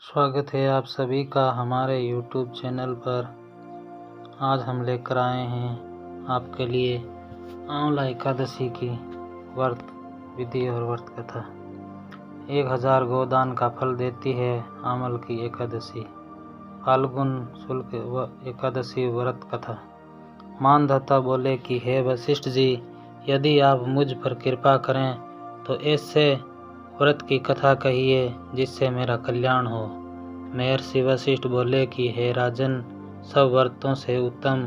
स्वागत है आप सभी का हमारे YouTube चैनल पर। आज हम लेकर आए हैं आपके लिए आंवला एकादशी की व्रत विधि और व्रत कथा। 1000 गोदान का फल देती है आंवल की एकादशी। फाल्गुन शुक्ल एकादशी व्रत कथा। मानधाता बोले कि हे वशिष्ठ जी, यदि आप मुझ पर कृपा करें तो ऐसे व्रत की कथा कहिए जिससे मेरा कल्याण हो। महर्षि वशिष्ठ बोले कि हे राजन, सब व्रतों से उत्तम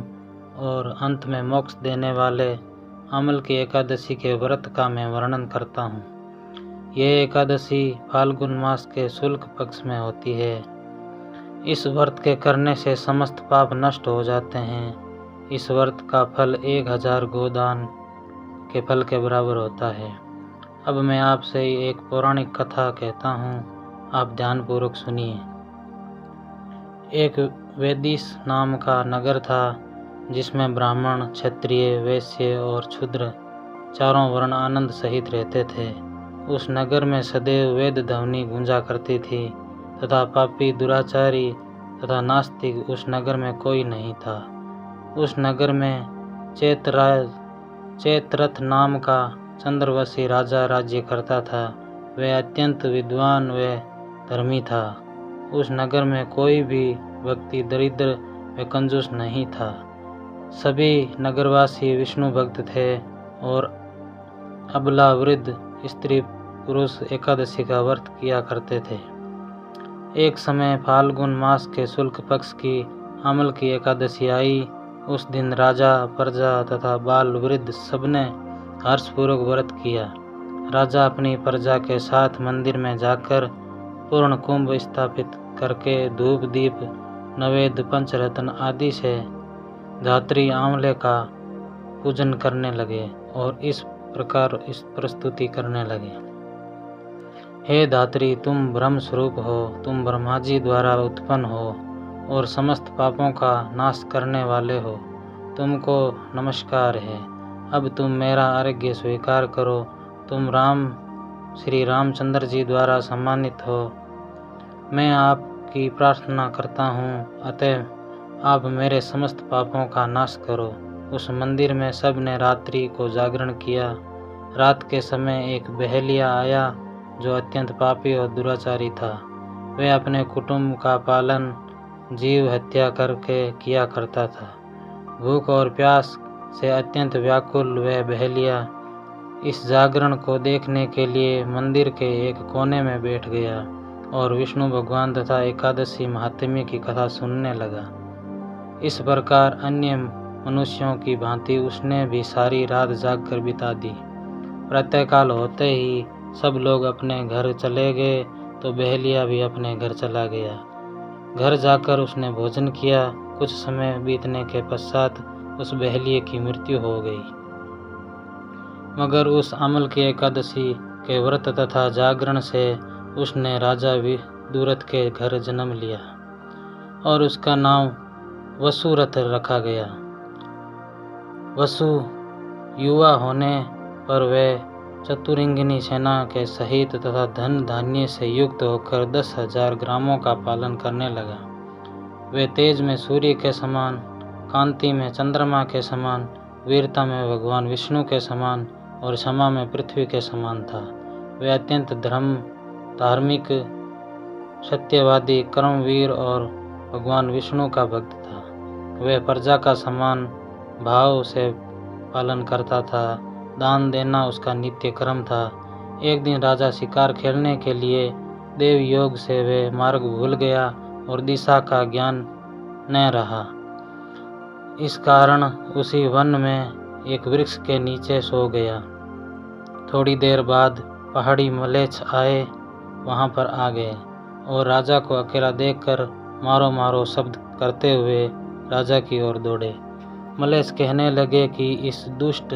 और अंत में मोक्ष देने वाले आंवल की एकादशी के व्रत का मैं वर्णन करता हूँ। यह एकादशी फाल्गुन मास के शुक्ल पक्ष में होती है। इस व्रत के करने से समस्त पाप नष्ट हो जाते हैं। इस व्रत का फल 1000 गोदान के फल के बराबर होता है। अब मैं आपसे एक पौराणिक कथा कहता हूँ, आप ध्यानपूर्वक सुनिए। एक वेदिस नाम का नगर था जिसमें ब्राह्मण, क्षत्रिय, वैश्य और क्षुद्र चारों वर्ण आनंद सहित रहते थे। उस नगर में सदैव वेद ध्वनि गूंजा करती थी तथा पापी, दुराचारी तथा नास्तिक उस नगर में कोई नहीं था। उस नगर में चैत्ररथ नाम का चंद्रवशी राजा राज्य करता था। वह अत्यंत विद्वान व धर्मी था। उस नगर में कोई भी व्यक्ति दरिद्र व कंजूस नहीं था। सभी नगरवासी विष्णु भक्त थे और अबला, वृद्ध, स्त्री, पुरुष एकादशी का व्रत किया करते थे। एक समय फाल्गुन मास के शुक्ल पक्ष की आंवल की एकादशी आई। उस दिन राजा, प्रजा तथा बाल वृद्ध सबने हर्षपूर्वक व्रत किया। राजा अपनी प्रजा के साथ मंदिर में जाकर पूर्ण कुंभ स्थापित करके धूप, दीप, नैवेद्य, पंचरत्न आदि से धात्री आंवले का पूजन करने लगे और इस प्रकार इस प्रस्तुति करने लगे। हे धात्री, तुम ब्रह्म स्वरूप हो, तुम ब्रह्मा जी द्वारा उत्पन्न हो और समस्त पापों का नाश करने वाले हो। तुमको नमस्कार है। अब तुम मेरा अर्घ्य स्वीकार करो। तुम श्री रामचंद्र जी द्वारा सम्मानित हो। मैं आपकी प्रार्थना करता हूँ, अतः आप मेरे समस्त पापों का नाश करो। उस मंदिर में सब ने रात्रि को जागरण किया। रात के समय एक बहेलिया आया जो अत्यंत पापी और दुराचारी था। वह अपने कुटुंब का पालन जीव हत्या करके किया करता था। भूख और प्यास से अत्यंत व्याकुल वह बहेलिया इस जागरण को देखने के लिए मंदिर के एक कोने में बैठ गया और विष्णु भगवान तथा एकादशी महात्म्य की कथा सुनने लगा। इस प्रकार अन्य मनुष्यों की भांति उसने भी सारी रात जागकर बिता दी। प्रातःकाल होते ही सब लोग अपने घर चले गए तो बहेलिया भी अपने घर चला गया। घर जाकर उसने भोजन किया। कुछ समय बीतने के पश्चात उस बहेलिये की मृत्यु हो गई। मगर उस आंवल की एकादशी के व्रत तथा जागरण से उसने राजा विदुरथ के घर जन्म लिया और उसका नाम वसुरथ रखा गया। वसु युवा होने पर वह चतुरंगिनी सेना के सहित तथा धन धान्य से युक्त होकर 10,000 ग्रामों का पालन करने लगा। वे तेज में सूर्य के समान, कांति में चंद्रमा के समान, वीरता में भगवान विष्णु के समान और क्षमा में पृथ्वी के समान था। वह अत्यंत धार्मिक, सत्यवादी, कर्मवीर और भगवान विष्णु का भक्त था। वह प्रजा का समान भाव से पालन करता था। दान देना उसका नित्य कर्म था। एक दिन राजा शिकार खेलने के लिए देव योग से वह मार्ग भूल गया और दिशा का ज्ञान न रहा। इस कारण उसी वन में एक वृक्ष के नीचे सो गया। थोड़ी देर बाद पहाड़ी मलेच्छ आए, वहां पर आ गए और राजा को अकेला देखकर मारो मारो शब्द करते हुए राजा की ओर दौड़े। मलेच्छ कहने लगे कि इस दुष्ट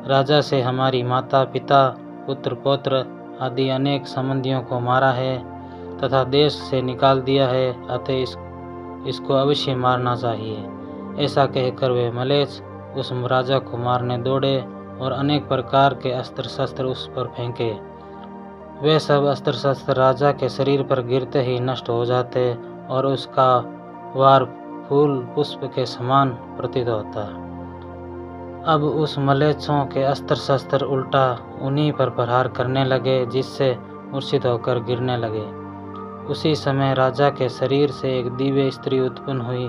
राजा से हमारी माता, पिता, पुत्र, पौत्र आदि अनेक संबंधियों को मारा है तथा देश से निकाल दिया है, अतः इसको अवश्य मारना चाहिए। ऐसा कहकर वे मलेच्छ उस राजा को मारने दौड़े और अनेक प्रकार के अस्त्र शस्त्र उस पर फेंके। वे सब अस्त्र शस्त्र राजा के शरीर पर गिरते ही नष्ट हो जाते और उसका वार फूल पुष्प के समान प्रतीत होता। अब उस मलेच्छों के अस्त्र शस्त्र उल्टा उन्हीं पर प्रहार करने लगे, जिससे मूर्छित होकर गिरने लगे। उसी समय राजा के शरीर से एक दिव्य स्त्री उत्पन्न हुई।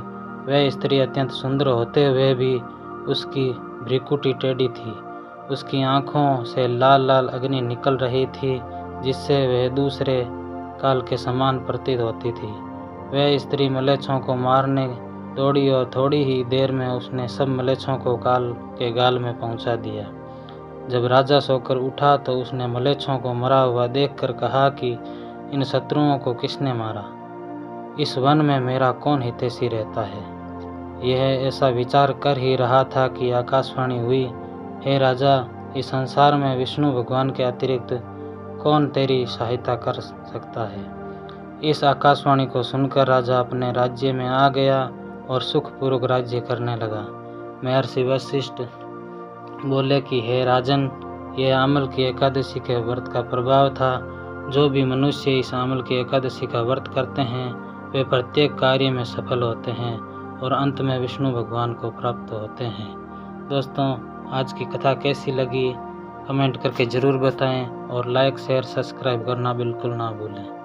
वह स्त्री अत्यंत सुंदर होते हुए भी उसकी भ्रिकुटी टेढ़ी थी। उसकी आँखों से लाल लाल अग्नि निकल रही थी, जिससे वह दूसरे काल के समान प्रतीत होती थी। वह स्त्री मलेच्छों को मारने दौड़ी और थोड़ी ही देर में उसने सब मलेच्छों को काल के गाल में पहुंचा दिया। जब राजा सोकर उठा तो उसने मलेच्छों को मरा हुआ देखकर कहा कि इन शत्रुओं को किसने मारा? इस वन में मेरा कौन हितैषी रहता है? यह ऐसा विचार कर ही रहा था कि आकाशवाणी हुई, हे राजा, इस संसार में विष्णु भगवान के अतिरिक्त कौन तेरी सहायता कर सकता है? इस आकाशवाणी को सुनकर राजा अपने राज्य में आ गया और सुखपूर्वक राज्य करने लगा। महर्षि वशिष्ठ बोले कि हे राजन, यह अमल की एकादशी के व्रत का प्रभाव था। जो भी मनुष्य इस अमल की एकादशी का व्रत करते हैं वे प्रत्येक कार्य में सफल होते हैं और अंत में विष्णु भगवान को प्राप्त होते हैं। दोस्तों, आज की कथा कैसी लगी कमेंट करके ज़रूर बताएं और लाइक शेयर सब्सक्राइब करना बिल्कुल ना भूलें।